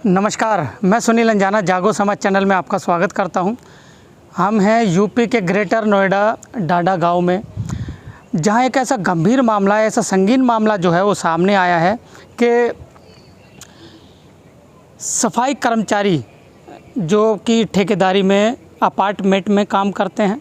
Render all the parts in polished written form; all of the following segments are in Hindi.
नमस्कार, मैं सुनील अंजाना जागो समाज चैनल में आपका स्वागत करता हूं। हम हैं यूपी के ग्रेटर नोएडा डाडा गांव में, जहां एक ऐसा गंभीर मामला, ऐसा संगीन मामला जो है वो सामने आया है कि सफाई कर्मचारी जो कि ठेकेदारी में अपार्टमेंट में काम करते हैं,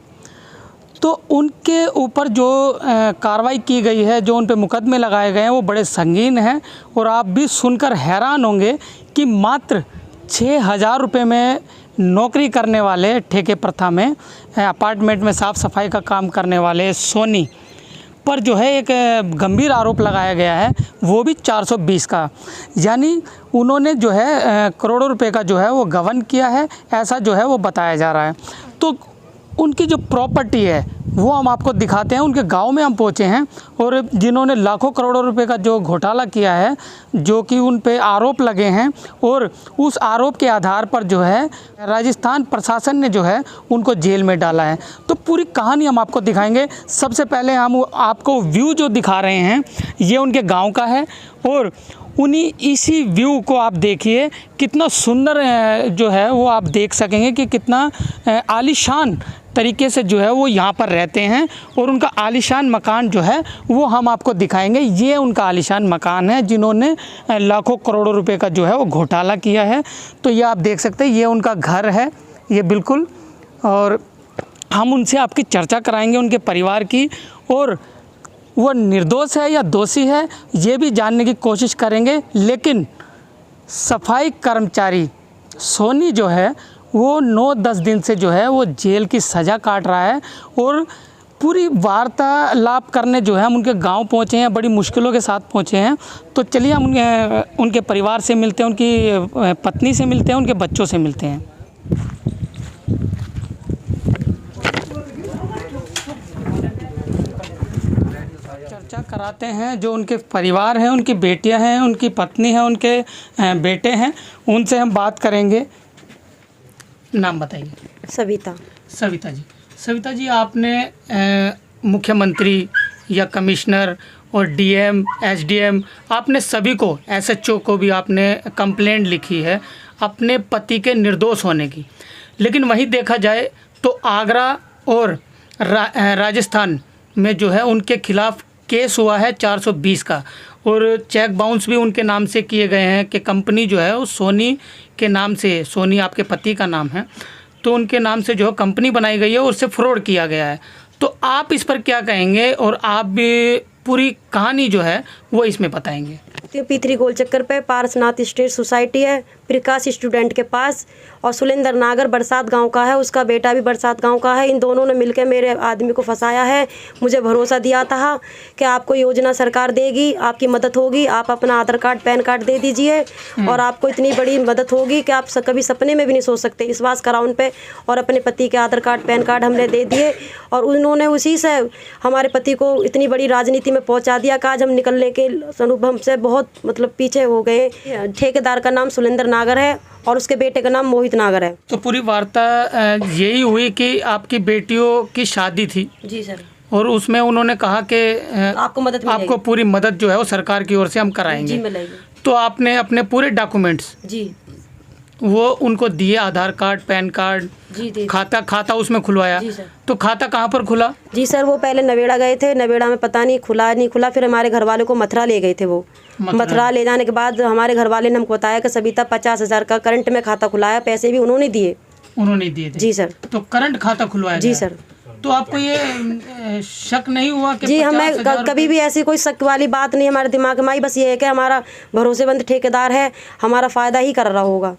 तो उनके ऊपर जो कार्रवाई की गई है, जो उन पे मुकदमे लगाए गए हैं, वो बड़े संगीन हैं। और आप भी सुनकर हैरान होंगे कि मात्र 6,000 रुपये में नौकरी करने वाले, ठेके प्रथा में अपार्टमेंट में साफ़ सफाई का काम करने वाले सोनी पर जो है एक गंभीर आरोप लगाया गया है, वो भी 420 का। यानी उन्होंने जो है करोड़ों रुपए का जो है वो गबन किया है, ऐसा जो है वो बताया जा रहा है। तो उनकी जो प्रॉपर्टी है वो हम आपको दिखाते हैं। उनके गांव में हम पहुंचे हैं और जिन्होंने लाखों करोड़ों रुपए का जो घोटाला किया है, जो कि उन पे आरोप लगे हैं, और उस आरोप के आधार पर जो है राजस्थान प्रशासन ने जो है उनको जेल में डाला है। तो पूरी कहानी हम आपको दिखाएंगे। सबसे पहले हम आपको व्यू जो दिखा रहे हैं ये उनके गाँव का है, और उन्हीं इसी व्यू को आप देखिए, कितना सुंदर जो है वो आप देख सकेंगे कि कितना आलीशान तरीके से जो है वो यहाँ पर रहते हैं। और उनका आलीशान मकान जो है वो हम आपको दिखाएंगे। ये उनका आलीशान मकान है जिन्होंने लाखों करोड़ों रुपए का जो है वो घोटाला किया है। तो ये आप देख सकते हैं, ये उनका घर है ये बिल्कुल। और हम उनसे आपकी चर्चा कराएंगे उनके परिवार की, और वो निर्दोष है या दोषी है ये भी जानने की कोशिश करेंगे। लेकिन सफाई कर्मचारी सोनी जो है वो 9-10 दिन से जो है वो जेल की सज़ा काट रहा है। और पूरी वार्तालाप करने जो है हम उनके गांव पहुंचे हैं, बड़ी मुश्किलों के साथ पहुंचे हैं। तो चलिए हम उनके परिवार से मिलते हैं, उनकी पत्नी से मिलते हैं, उनके बच्चों से मिलते हैं। चर्चा कराते हैं जो उनके परिवार हैं, उनकी बेटियां हैं, उनकी पत्नी है, उनके बेटे हैं, उनसे हम बात करेंगे। नाम बताइए। सविता। सविता जी, सविता जी, आपने मुख्यमंत्री या कमिश्नर और डीएम, एसडीएम, आपने सभी को, एसएचओ को भी आपने कंप्लेंट लिखी है अपने पति के निर्दोष होने की। लेकिन वहीं देखा जाए तो आगरा और राजस्थान में जो है उनके खिलाफ केस हुआ है 420 का, और चेक बाउंस भी उनके नाम से किए गए हैं कि कंपनी जो है वो सोनी के नाम से, सोनी आपके पति का नाम है, तो उनके नाम से जो कंपनी बनाई गई है और उससे फ्रॉड किया गया है। तो आप इस पर क्या कहेंगे, और आप भी पूरी कहानी जो है वो इसमें बताएंगे। P3 गोल चक्कर पे पारसनाथ स्टेट सोसाइटी है, प्रकाश स्टूडेंट के पास, और सुलेंद्र नागर बरसात गांव का है, उसका बेटा भी बरसात गांव का है। इन दोनों ने मिलकर मेरे आदमी को फंसाया है। मुझे भरोसा दिया था कि आपको योजना सरकार देगी, आपकी मदद होगी, आप अपना आधार कार्ड पैन कार्ड दे दीजिए और आपको इतनी बड़ी मदद होगी कि आप कभी सपने में भी नहीं सोच सकते। विश्वास करा उन पे, और अपने पति के आधार कार्ड पैन कार्ड हमने दे दिए, और उन्होंने उसी से हमारे पति को इतनी बड़ी राजनीति में पहुँचा दिया कि आज हम निकलने के अनुभव से बहुत मतलब पीछे हो गए। ठेकेदार का नाम सुलेंद्र नागर है और उसके बेटे का नाम मोहित नागर है। तो पूरी वार्ता यही हुई कि आपकी बेटियों की शादी थी। जी सर। और उसमें उन्होंने कहा कि आपको मदद मिलेगी, आपको पूरी मदद जो है वो सरकार की ओर से हम कराएंगे। जी मिलेगी। तो आपने अपने पूरे डॉक्यूमेंट्स जी वो उनको दिए, आधार कार्ड, पैन कार्ड, जी खाता उसमें खुलवाया। जी सर। तो खाता कहाँ पर खुला? जी सर, वो पहले नवेड़ा गए थे, नवेड़ा में पता नहीं खुला नहीं खुला, फिर हमारे घर वाले को मथुरा ले गए थे। वो मथुरा ले जाने के बाद हमारे घर वाले ने हमको बताया कि सविता 50,000 का करंट में खाता खुलाया, पैसे भी उन्होंने दिए। उन्होंने दिए थे? जी सर। तो करंट खाता खुलवाया? जी सर। तो आपको ये शक नहीं हुआ कि जी हमें कभी भी ऐसी कोई शक वाली बात नहीं हमारे दिमाग में आई। बस ये है कि हमारा भरोसेमंद ठेकेदार है, हमारा फ़ायदा ही कर रहा होगा।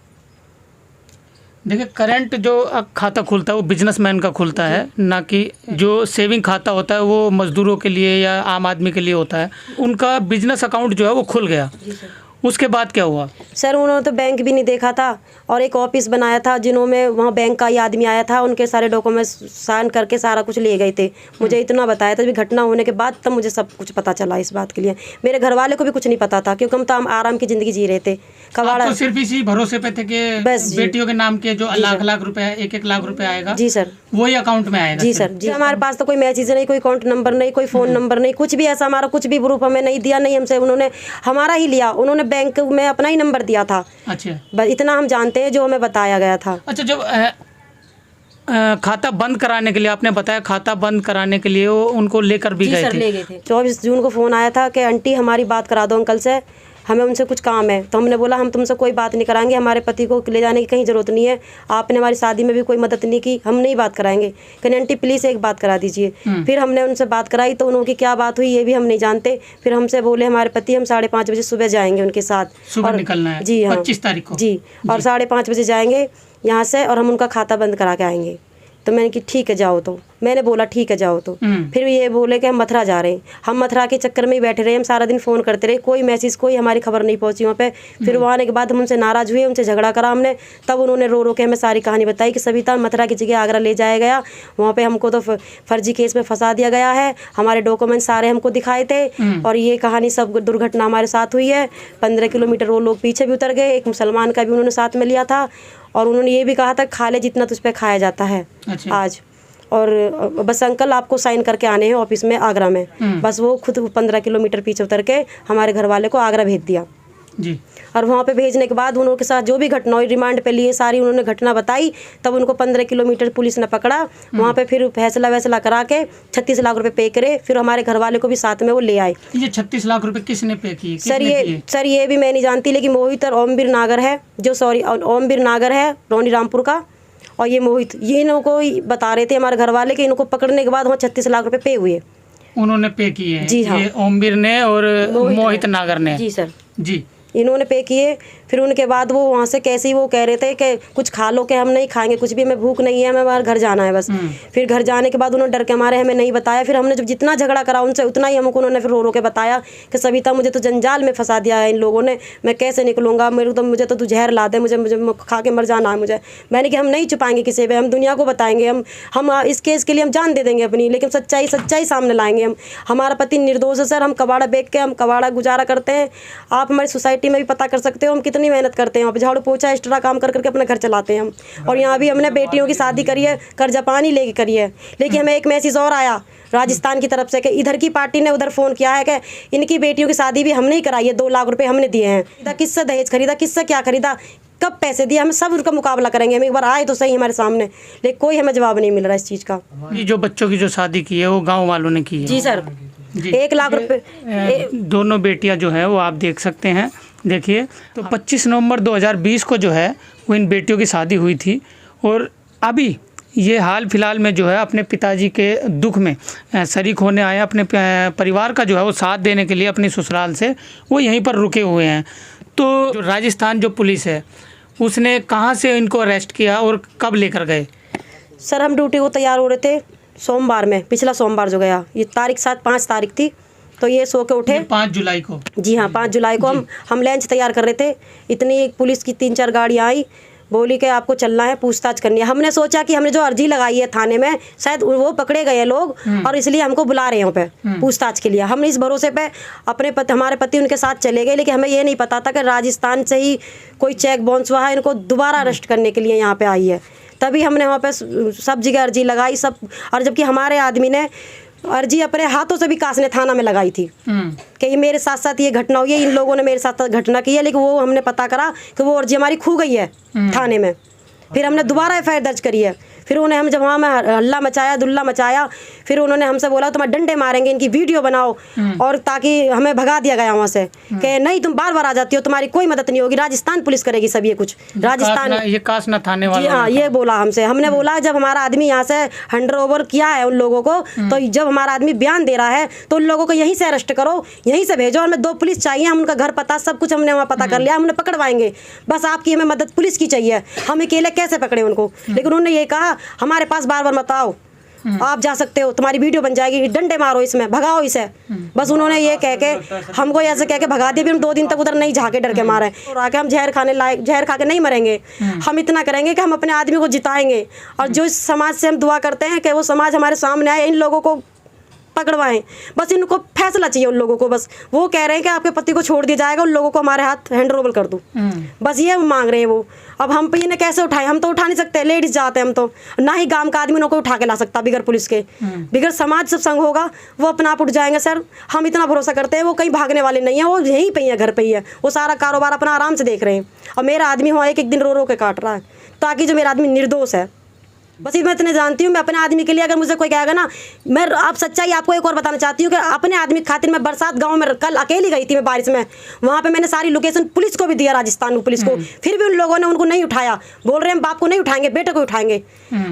देखिए, करंट जो खाता खुलता है वो बिजनेसमैन का खुलता है, ना कि जो सेविंग खाता होता है वो मजदूरों के लिए या आम आदमी के लिए होता है। उनका बिजनेस अकाउंट जो है वो खुल गया। उसके बाद क्या हुआ? सर उन्होंने तो बैंक भी नहीं देखा था और एक ऑफिस बनाया था जिन्होंने वहाँ बैंक का ही आदमी आया था, उनके सारे डॉक्यूमेंट्स साइन करके सारा कुछ ले गए थे। मुझे इतना बताया था, जब घटना होने के बाद तब मुझे सब कुछ पता चला इस बात के लिए। मेरे घर वाले को भी कुछ नहीं पता था क्योंकि हम आराम की ज़िंदगी जी रहे थे। आप तो सिर्फ इसी भरोसे पे थे कि बस बेटियों के नाम के जो लाख लाख रुपए, 1-1 लाख रुपए आएगा, जी सर, वही अकाउंट में आएगा। जी सर, जी। हमारे पास तो कोई मैसेज नहीं, कोई अकाउंट नंबर नहीं, कोई फ़ोन नंबर नहीं, कुछ भी ऐसा हमारा कुछ भी प्रूफ हमें नहीं दिया, नहीं हमसे उन्होंने हमारा ही लिया। उन्होंने बैंक में अपना ही नंबर दिया था। अच्छा, बस इतना हम जानते हैं जो हमें बताया गया था। अच्छा, जब खाता बंद कराने के लिए आपने बताया, खाता बंद कराने के लिए वो उनको लेकर भी गए थे। 24 जून को फ़ोन आया था कि आंटी हमारी बात करा दो अंकल से, हमें उनसे कुछ काम है। तो हमने बोला हम तुमसे कोई बात नहीं कराएंगे, हमारे पति को ले जाने की कहीं ज़रूरत नहीं है, आपने हमारी शादी में भी कोई मदद नहीं की, हम नहीं बात कराएंगे। कहने आंटी प्लीज़ एक बात करा दीजिए। फिर हमने उनसे बात कराई तो उनकी क्या बात हुई ये भी हम नहीं जानते। फिर हमसे बोले हमारे पति हम 5:30 बजे सुबह जाएंगे उनके साथ। सुबह निकलना है? जी हाँ, 25 तारीख को। जी, और 5:30 बजे जाएंगे यहाँ से और हम उनका खाता बंद करा के आएंगे। तो मैंने कि ठीक है जाओ। तो मैंने बोला ठीक है जाओ। तो फिर ये बोले कि हम मथुरा जा रहे हैं। हम मथुरा के चक्कर में ही बैठे रहे, हम सारा दिन फ़ोन करते रहे, कोई मैसेज कोई हमारी खबर नहीं पहुंची वहाँ पे। फिर वहाँ आने के बाद हम उनसे नाराज़ हुए, उनसे झगड़ा करा हमने। तब उन्होंने रो रो के हमें सारी कहानी बताई कि सविता मथुरा की जगह आगरा ले जाया गया, वहाँ पर हमको तो फर्जी केस में फंसा दिया गया है, हमारे डॉक्यूमेंट सारे हमको दिखाए थे और ये कहानी सब दुर्घटना हमारे साथ हुई है। 15 किलोमीटर वो लोग पीछे भी उतर गए, एक मुसलमान का भी उन्होंने साथ में लिया था और उन्होंने ये भी कहा था खा ले जितना तुझ पे खाया जाता है। अच्छा। आज और बस अंकल आपको साइन करके आने हैं ऑफिस में आगरा में। बस वो खुद 15 किलोमीटर पीछे उतर के हमारे घर वाले को आगरा भेज दिया जी। और वहाँ पे भेजने के बाद उनके साथ जो भी घटना हुई रिमांड पे लिए सारी उन्होंने घटना बताई। तब उनको 15 किलोमीटर पुलिस ने पकड़ा, वहाँ पे फिर फैसला करा के 36 लाख रुपए पे करे। फिर हमारे घर वाले को भी साथ में वो ले आए। ये 36 लाख रुपए किसने पे किए? सर ये भी मैं नहीं जानती, लेकिन मोहित और ओमवीर नागर है ओमवीर नागर है रोनी रामपुर का, और ये मोहित, ये इनको को बता रहे थे हमारे घर वाले कि इनको पकड़ने के बाद वहाँ 36 लाख रुपए पे हुए। उन्होंने पे किए? जी हाँ, ये ओमवीर ने और मोहित नागर ने? जी सर, जी, इन्होंने पे किए। फिर उनके बाद वो वहाँ से कैसे ही वो कह रहे थे कि कुछ खा लो, कि हम नहीं खाएंगे कुछ भी, हमें भूख नहीं है, हमें हमारे घर जाना है बस। फिर घर जाने के बाद उन्होंने डर के मारे हमें नहीं बताया। फिर हमने जब जितना झगड़ा करा उनसे उतना ही हमको उन्होंने फिर रो रो के बताया कि सविता मुझे तो जंजाल में फंसा दिया है इन लोगों ने, मैं कैसे निकलूँगा, मुझे तो तू जहर ला दे, मुझे खा के मर जाना है मुझे। मैंने कि हम नहीं छुपाएंगे किसी पे, हम दुनिया को बताएंगे, हम इस केस के लिए हम जान दे देंगे अपनी, लेकिन सच्चाई सामने लाएंगे हम। हमारा पति निर्दोष है सर, हम कबाड़ा बेच के हम कबाड़ा गुजारा करते हैं। आप हमारी सोसाइटी में भी पता कर सकते हो हम कितनी मेहनत करते हैं, झाड़ू पोछा एक्स्ट्रा काम कर करके अपना घर चलाते हैं हम। और यहाँ भी हमने बेटियों की शादी करी है, कर्जा पानी लेके करी है। लेकिन हमें एक मैसेज और आया राजस्थान की तरफ से कि इधर की पार्टी ने उधर फ़ोन किया है कि इनकी बेटियों की शादी भी हमने ही कराई है, 2 लाख रुपए हमने दिए हैं। किससे दहेज खरीदा, किससे क्या खरीदा, कब पैसे दिया, हम सब उनका मुकाबला करेंगे। हम एक बार आए तो सही हमारे सामने, लेकिन कोई हमें जवाब नहीं मिल रहा इस चीज़ का। ये जो बच्चों की जो शादी की है वो गाँव वालों ने की है? जी सर, 1 लाख रुपये। दोनों बेटियां जो है वो आप देख सकते हैं। देखिए, तो 25 नवंबर 2020 को जो है वो इन बेटियों की शादी हुई थी और अभी ये हाल फिलहाल में जो है अपने पिताजी के दुख में शरीक होने आए, अपने परिवार का जो है वो साथ देने के लिए अपनी ससुराल से वो यहीं पर रुके हुए हैं। तो जो राजस्थान जो पुलिस है उसने कहाँ से इनको अरेस्ट किया और कब लेकर गए? सर हम ड्यूटी को तैयार हो रहे थे सोमवार में, पिछला सोमवार जो गया, ये तारीख 5 तारीख थी। तो ये सो के उठे 5 जुलाई को। जी हाँ, 5 जुलाई को हम लंच तैयार कर रहे थे। इतनी पुलिस की 3-4 गाड़ियाँ आई, बोली कि आपको चलना है, पूछताछ करनी है। हमने सोचा कि हमने जो अर्जी लगाई है थाने में शायद वो पकड़े गए लोग और इसलिए हमको बुला रहे हैं यहाँ पे पूछताछ के लिए। हम इस भरोसे पे हमारे पति उनके साथ चले गए, लेकिन हमें ये नहीं पता था कि राजस्थान से ही कोई चेक बाउंस हुआ है, इनको दोबारा अरेस्ट करने के लिए यहाँ पे आई है। तभी हमने वहाँ पे सब जगह अर्जी लगाई सब, और जबकि हमारे आदमी ने अर्जी अपने हाथों से भी कासने थाना में लगाई थी कि ये मेरे साथ साथ ये घटना हुई है, इन लोगों ने मेरे साथ घटना की है। लेकिन वो हमने पता करा कि वो अर्जी हमारी खो गई है थाने में। फिर हमने दोबारा FIR दर्ज करी है। फिर उन्हें हम जब वहाँ में हल्ला मचाया, दुल्ला मचाया, फिर उन्होंने हमसे बोला तुम्हारे डंडे मारेंगे, इनकी वीडियो बनाओ, और ताकि हमें भगा दिया गया वहाँ से कि नहीं तुम बार बार आ जाती हो, तुम्हारी कोई मदद नहीं होगी, राजस्थान पुलिस करेगी सब ये कुछ। राजस्थान ये कासना थाने वाले? जी हाँ, ये बोला हमसे। हमने बोला जब हमारा आदमी यहाँ से हैंड ओवर किया है उन लोगों को, तो जब हमारा आदमी बयान दे रहा है तो उन लोगों को यहीं से अरेस्ट करो, यहीं से भेजो। हमें 2 पुलिस चाहिए, हम उनका घर पता सब कुछ हमने वहाँ पता कर लिया, हम उन्हें पकड़वाएंगे, बस आपकी हमें मदद पुलिस की चाहिए, हम अकेले कैसे पकड़े उनको। लेकिन उन्होंने ये कहा हमारे पास बार बार मत आओ, आप जा सकते हो, तुम्हारी वीडियो बन जाएगी, डंडे मारो इसमें, भगाओ इसे। बस उन्होंने ये कह के हमको ऐसे कह के भगा दिया। भी हम 2 दिन तक उधर नहीं झाके, डर के मारे, और आके हम जहर खाने लायक, जहर खा के नहीं मरेंगे। हम इतना करेंगे कि हम अपने आदमी को जिताएंगे, और जो इस समाज से हम दुआ करते हैं कि वो समाज हमारे सामने आए, इन लोगों को पकड़वाएं। बस इनको फैसला चाहिए उन लोगों को। बस वो कह रहे हैं कि आपके पति को छोड़ दिया जाएगा, उन लोगों को हमारे हाथ हैंड ओवर कर दो, बस ये मांग रहे हैं वो। अब हम पे इन्हें कैसे उठाएं? हम तो उठा नहीं सकते, लेडीज जाते हैं हम तो, ना ही गांव का आदमी को उठा के ला सकता बिगर पुलिस के। बिगर समाज सब संग होगा, वो अपना आप उठ जाएंगे सर। हम इतना भरोसा करते हैं, वो कहीं भागने वाले नहीं है, वो यहीं पे ही है, घर पे ही है। वो सारा कारोबार अपना आराम से देख रहे हैं। और मेरा आदमी वहाँ एक दिन रो रो के काट रहा है, ताकि जो मेरा आदमी निर्दोष है। बस मैं इतने जानती हूँ, मैं अपने आदमी के लिए, अगर मुझे कोई कहेगा ना, मैं आप सच्चाई आपको एक और बताना चाहती हूँ कि अपने आदमी की खातिर मैं बरसात गांव में कल अकेली गई थी, मैं बारिश में। वहाँ पे मैंने सारी लोकेशन पुलिस को भी दिया, राजस्थान पुलिस को, फिर भी उन लोगों ने उनको नहीं उठाया। बोल रहे हैं बाप को नहीं उठाएंगे, बेटे को उठाएंगे।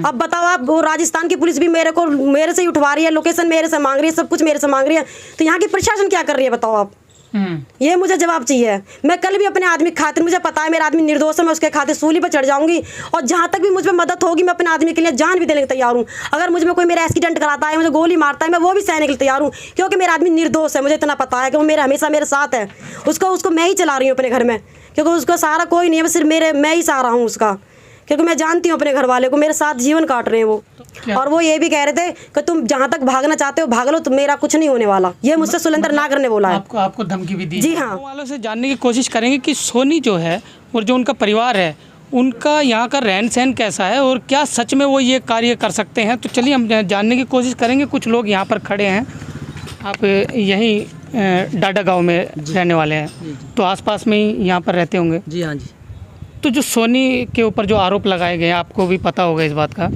अब बताओ आप, वो राजस्थान की पुलिस भी मेरे से ही उठवा रही है, लोकेशन मेरे से मांग रही है, सब कुछ मेरे से मांग रही है, तो यहाँ की प्रशासन क्या कर रही है बताओ आप? ये मुझे जवाब चाहिए। मैं कल भी अपने आदमी की खातिर, मुझे पता है मेरा आदमी निर्दोष है, मैं उसके खातिर सूली पर चढ़ जाऊंगी, और जहाँ तक भी मुझ पर मदद होगी मैं अपने आदमी के लिए जान भी देने के तैयार हूँ। अगर मुझ में कोई मेरा एक्सीडेंट कराता है, मुझे गोली मारता है, मैं वो भी सहने के लिए तैयार हूँ, क्योंकि मेरा आदमी निर्दोष है। मुझे इतना पता है कि वो हमेशा मेरे साथ है। उसको मैं ही चला रही हूँ अपने घर में, क्योंकि उसका सहारा कोई नहीं है, सिर्फ मैं ही सहारा हूँ उसका, क्योंकि मैं जानती हूँ अपने घर वाले को, मेरे साथ जीवन काट रहे हैं वो। और वो ये भी कह रहे थे कि तुम जहाँ तक भागना चाहते हो भाग लो, तो मेरा कुछ नहीं होने वाला। ये मुझसे सुलेंद्र नागर ने बोला है। आपको धमकी भी दी? जी हाँ। वालों से जानने की कोशिश करेंगे कि सोनी जो है और जो उनका परिवार है, उनका यहाँ का रहन सहन कैसा है, और क्या सच में वो ये कार्य कर सकते हैं। तो चलिए हम जानने की कोशिश करेंगे। कुछ लोग यहाँ पर खड़े हैं। आप यहीं डाडा गाँव में रहने वाले हैं, तो आसपास में ही यहाँ पर रहते होंगे? जी हाँ जी। तो जो सोनी के ऊपर जो आरोप लगाए गए हैं, आपको भी पता होगा इस बात का,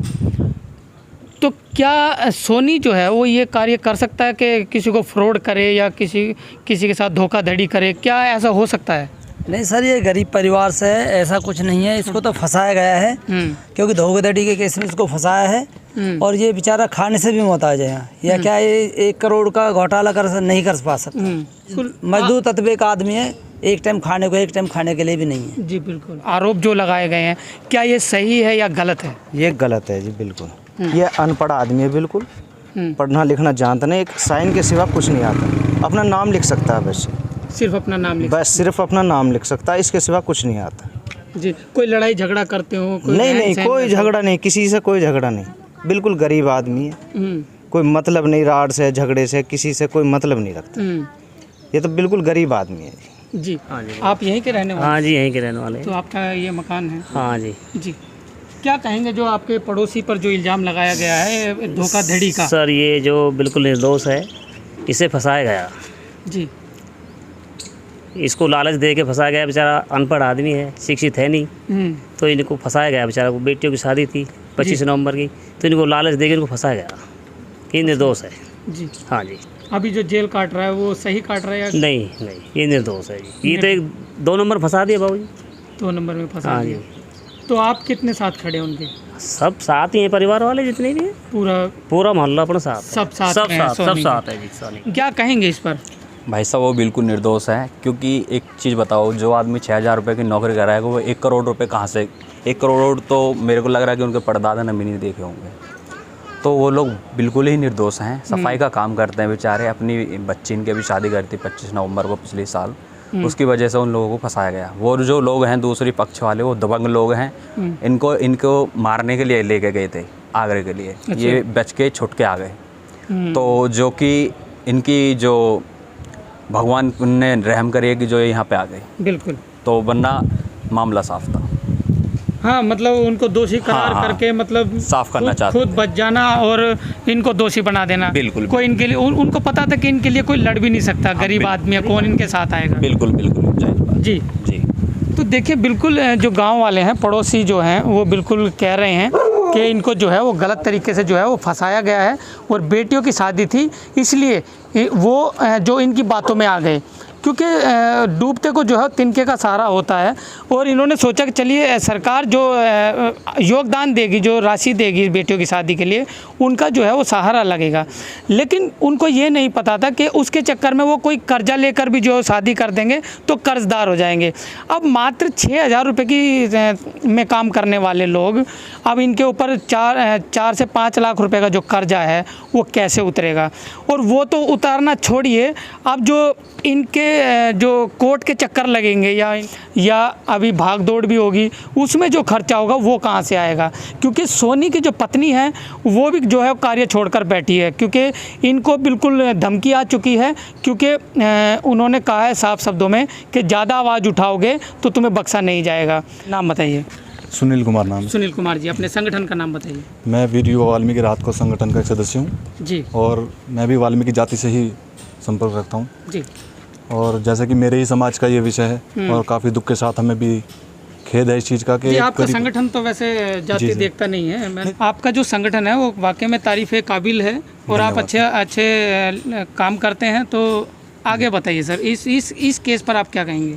तो क्या सोनी जो है वो ये कार्य कर सकता है कि किसी को फ्रॉड करे या किसी के साथ धोखाधड़ी करे? क्या ऐसा हो सकता है? नहीं सर, ये गरीब परिवार से है, ऐसा कुछ नहीं है। इसको तो फंसाया गया है, क्योंकि धोखाधड़ी के केस में इसको फंसाया है, और ये बेचारा खाने से भी मोहताज है। या क्या ये 1 करोड़ का घोटाला नहीं कर पा सकता? मजदूर तत्वे का आदमी है, एक टाइम खाने के लिए भी नहीं है। जी बिल्कुल। आरोप जो लगाए गए हैं, क्या ये सही है या गलत है? ये गलत है जी, बिल्कुल। ये अनपढ़ आदमी है, बिल्कुल पढ़ना लिखना जानता नहीं, एक साइन के सिवा कुछ नहीं आता। अपना नाम लिख सकता है बस, सिर्फ अपना नाम बस सिर्फ अपना नाम लिख सकता है, इसके सिवा कुछ नहीं आता जी। कोई लड़ाई झगड़ा करते हो? नहीं, कोई झगड़ा नहीं, किसी से कोई झगड़ा नहीं। बिल्कुल गरीब आदमी है, कोई मतलब नहीं, राड़ से झगड़े से किसी से कोई मतलब नहीं रखता। ये तो बिल्कुल गरीब आदमी है जी। आप यहीं के रहने वाले? हाँ जी, यहीं के रहने वाले। तो आपका ये मकान है? हाँ जी। जी। क्या कहेंगे जो आपके पड़ोसी पर जो इल्ज़ाम लगाया गया है धोखाधड़ी का? सर, ये जो बिल्कुल निर्दोष है, इसे फंसाया गया जी। इसको लालच दे के फंसाया गया। बेचारा अनपढ़ आदमी है, शिक्षित है नहीं, तो इनको फंसाया गया। बेचारा को बेटियों की शादी थी 25 नवंबर की, तो इनको लालच दे के इनको फंसाया गया। ये निर्दोष है जी। हाँ जी। अभी जो जेल काट रहा है वो सही काट रहा है या? नहीं, ये निर्दोष है जी। ये तो 2 नंबर फंसा दिया बाबू जी। 2 नंबर में फंसा हाँ दिया। जी। तो आप कितने साथ खड़े हैं उनके? सब साथ ही हैं, परिवार वाले जितने भी हैं, पूरा मोहल्ला अपना साथ है। सब साथ है जी। सोनी, क्या कहेंगे इस पर? भाई साहब, वो बिल्कुल निर्दोष है। क्योंकि एक चीज़ बताओ, जो आदमी 6,000 रुपये की नौकरी कर रहा है, वो 1 करोड़ रुपए कहाँ से? 1 करोड़ तो मेरे को लग रहा है कि उनके परदादा ने भी नहीं देखे होंगे। तो वो लोग बिल्कुल ही निर्दोष हैं। सफाई का काम करते हैं बेचारे। अपनी बच्ची इनके भी शादी करी थी 25 नवंबर को पिछले साल, उसकी वजह से उन लोगों को फंसाया गया। वो जो लोग हैं दूसरी पक्ष वाले, वो दबंग लोग हैं। इनको मारने के लिए लेके गए थे आगरे के लिए। अच्छा। ये बच के छुट के आ गए। तो जो कि इनकी जो भगवान ने रहम करे कि जो यहाँ पे आ गए, बिल्कुल, तो वरना मामला साफ था। हाँ, मतलब उनको दोषी करार करके मतलब साफ करना चाहते, खुद बच जाना और इनको दोषी बना देना। बिल्कुल। कोई इनके लिए उनको पता था कि इनके लिए कोई लड़ भी नहीं सकता। गरीब आदमी है, कौन इनके साथ आएगा? बिल्कुल। जी। तो देखिए, बिल्कुल जो गांव वाले हैं, पड़ोसी जो हैं, वो बिल्कुल कह रहे हैं कि इनको जो है वो गलत तरीके से जो है वो फंसाया गया है, और बेटियों की शादी थी इसलिए वो जो इनकी बातों में आ गए। क्योंकि डूबते को जो है तिनके का सहारा होता है। और इन्होंने सोचा कि चलिए सरकार जो योगदान देगी, जो राशि देगी बेटियों की शादी के लिए, उनका जो है वो सहारा लगेगा। लेकिन उनको ये नहीं पता था कि उसके चक्कर में वो कोई कर्जा लेकर भी जो शादी कर देंगे तो कर्जदार हो जाएंगे। अब मात्र 6,000 रुपये की में काम करने वाले लोग, अब इनके ऊपर 4 से 5 लाख रुपए का जो कर्जा है वो कैसे उतरेगा। और वो तो उतारना छोड़िए, अब जो इनके जो कोर्ट के चक्कर लगेंगे या अभी भाग दौड़ भी होगी, उसमें जो खर्चा होगा वो कहाँ से आएगा। क्योंकि सोनी की जो पत्नी है वो भी जो है कार्य छोड़कर बैठी है, क्योंकि इनको बिल्कुल धमकी आ चुकी है। क्योंकि उन्होंने कहा है साफ शब्दों में कि ज़्यादा आवाज़ उठाओगे तो तुम्हें बख्शा नहीं जाएगा। नाम बताइए। सुनील कुमार नाम है। सुनील कुमार जी, अपने संगठन का नाम बताइए। मैं वीर युवा वाल्मीकि राहत कोष संगठन का एक सदस्य हूँ जी। और मैं भी वाल्मीकि जाति से ही संपर्क रखता हूँ जी। और जैसे कि मेरे ही समाज का ये विषय है और काफ़ी दुख के साथ हमें भी खेद है इस चीज़ का कि आपका संगठन तो वैसे जाति देखता नहीं है। आपका जो संगठन है वो वाकई में तारीफ़ काबिल है और आप अच्छे काम करते हैं। तो आगे बताइए सर, इस केस पर आप क्या कहेंगे?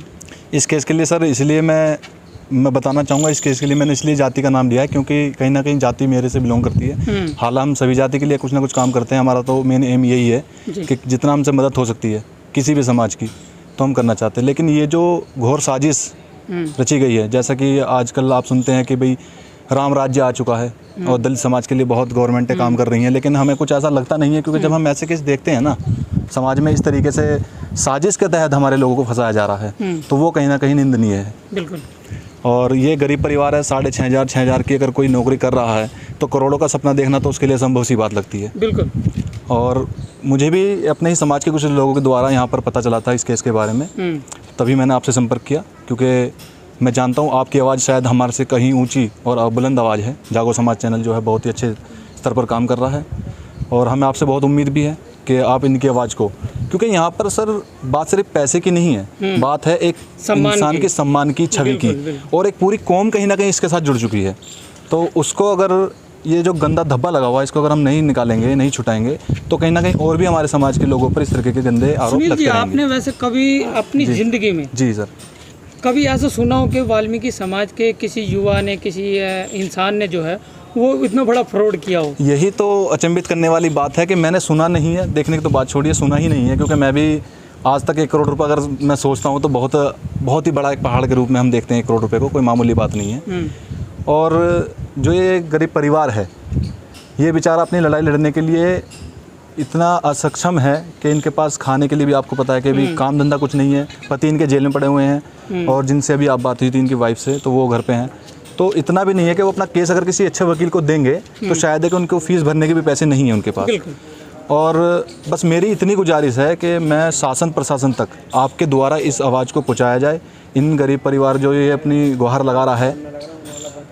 इस केस के लिए सर इसलिए मैं बताना चाहूँगा, इस केस के लिए मैंने इसलिए जाति का नाम लिया है क्योंकि कहीं ना कहीं जाति मेरे से बिलोंग करती है। हालांकि हम सभी जाति के लिए कुछ ना कुछ काम करते हैं। हमारा तो मेन एम यही है कि जितना हमसे मदद हो सकती है किसी भी समाज की तो हम करना चाहते हैं। लेकिन ये जो घोर साजिश रची गई है, जैसा कि आजकल आप सुनते हैं कि भाई राम राज्य आ चुका है और दलित समाज के लिए बहुत गवर्नमेंटें काम कर रही हैं, लेकिन हमें कुछ ऐसा लगता नहीं है। क्योंकि जब हम ऐसे केस देखते हैं ना, समाज में इस तरीके से साजिश के तहत हमारे लोगों को फंसाया जा रहा है, तो वो कहीं ना कहीं निंदनीय है। बिल्कुल। और ये गरीब परिवार है, 6,500 की अगर कोई नौकरी कर रहा है तो करोड़ों का सपना देखना तो उसके लिए असंभव सी बात लगती है। बिल्कुल। और मुझे भी अपने ही समाज के कुछ लोगों के द्वारा यहाँ पर पता चला था इस केस के बारे में, तभी मैंने आपसे संपर्क किया। क्योंकि मैं जानता हूँ आपकी आवाज़ शायद हमारे से कहीं ऊंची और बुलंद आवाज़ है। जागो समाज चैनल जो है बहुत ही अच्छे स्तर पर काम कर रहा है और हमें आपसे बहुत उम्मीद भी है कि आप इनकी आवाज़ को, क्योंकि यहाँ पर सर बात सिर्फ पैसे की नहीं है, बात है एक इंसान के सम्मान की, छवि की, और एक पूरी कौम कहीं ना कहीं इसके साथ जुड़ चुकी है। तो उसको अगर ये जो गंदा धब्बा लगा हुआ है इसको अगर हम नहीं निकालेंगे, नहीं छुटाएंगे, तो कहीं ना कहीं और भी हमारे समाज के लोगों पर इस तरीके के गंदे आरोप लगते रहेंगे। आपने वैसे कभी अपनी ज़िंदगी में जी सर कभी ऐसा सुना हो कि वाल्मीकि समाज के किसी युवा ने, किसी इंसान ने जो है वो इतना बड़ा फ्रॉड किया हो? यही तो अचंभित करने वाली बात है कि मैंने सुना नहीं है, देखने की तो बात छोड़िए, सुना ही नहीं है। क्योंकि मैं भी आज तक 1 करोड़ रुपए अगर मैं सोचता हूँ तो बहुत ही बड़ा एक पहाड़ के रूप में हम देखते हैं 1 करोड़ रुपए को, कोई मामूली बात नहीं है। और जो ये गरीब परिवार है, ये बेचारा अपनी लड़ाई लड़ने के लिए इतना असक्षम है कि इनके पास खाने के लिए भी आपको पता है कि अभी काम धंधा कुछ नहीं है। पति इनके जेल में पड़े हुए हैं और जिनसे अभी आप बात हुई थी इनकी वाइफ से, तो वो घर पे हैं। तो इतना भी नहीं है कि वो अपना केस अगर किसी अच्छे वकील को देंगे तो शायद है कि उनको फीस भरने के भी पैसे नहीं हैं उनके पास। और बस मेरी इतनी गुजारिश है कि मैं शासन प्रशासन तक आपके द्वारा इस आवाज़ को पहुँचाया जाए। इन गरीब परिवार जो ये अपनी गुहार लगा रहा है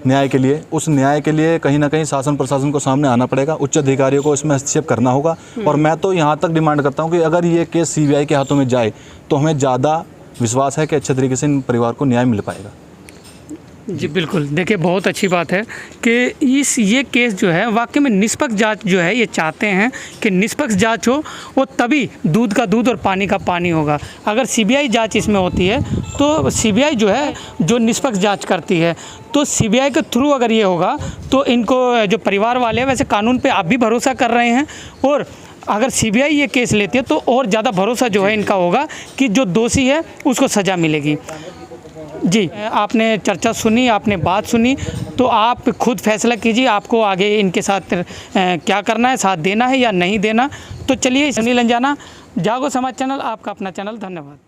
न्याय के लिए, उस न्याय के लिए कहीं ना कहीं शासन प्रशासन को सामने आना पड़ेगा, उच्च अधिकारियों को इसमें हस्तक्षेप करना होगा। और मैं तो यहाँ तक डिमांड करता हूँ कि अगर ये केस CBI के हाथों में जाए तो हमें ज़्यादा विश्वास है कि अच्छे तरीके से इन परिवार को न्याय मिल पाएगा। जी बिल्कुल। देखिए बहुत अच्छी बात है कि ये केस जो है वाकई में निष्पक्ष जांच जो है ये चाहते हैं कि निष्पक्ष जांच हो, वो तभी दूध का दूध और पानी का पानी होगा। अगर CBI जांच इसमें होती है तो CBI जो है जो निष्पक्ष जांच करती है, तो CBI के थ्रू अगर ये होगा तो इनको जो परिवार वाले हैं वैसे कानून पे आप भी भरोसा कर रहे हैं, और अगर CBI ये केस लेती है तो और ज़्यादा भरोसा जो है इनका होगा कि जो दोषी है उसको सज़ा मिलेगी। जी, आपने चर्चा सुनी, आपने बात सुनी, तो आप खुद फैसला कीजिए आपको आगे इनके साथ क्या करना है, साथ देना है या नहीं देना। तो चलिए, सुनील अंजाना, जागो समाज चैनल, आपका अपना चैनल। धन्यवाद।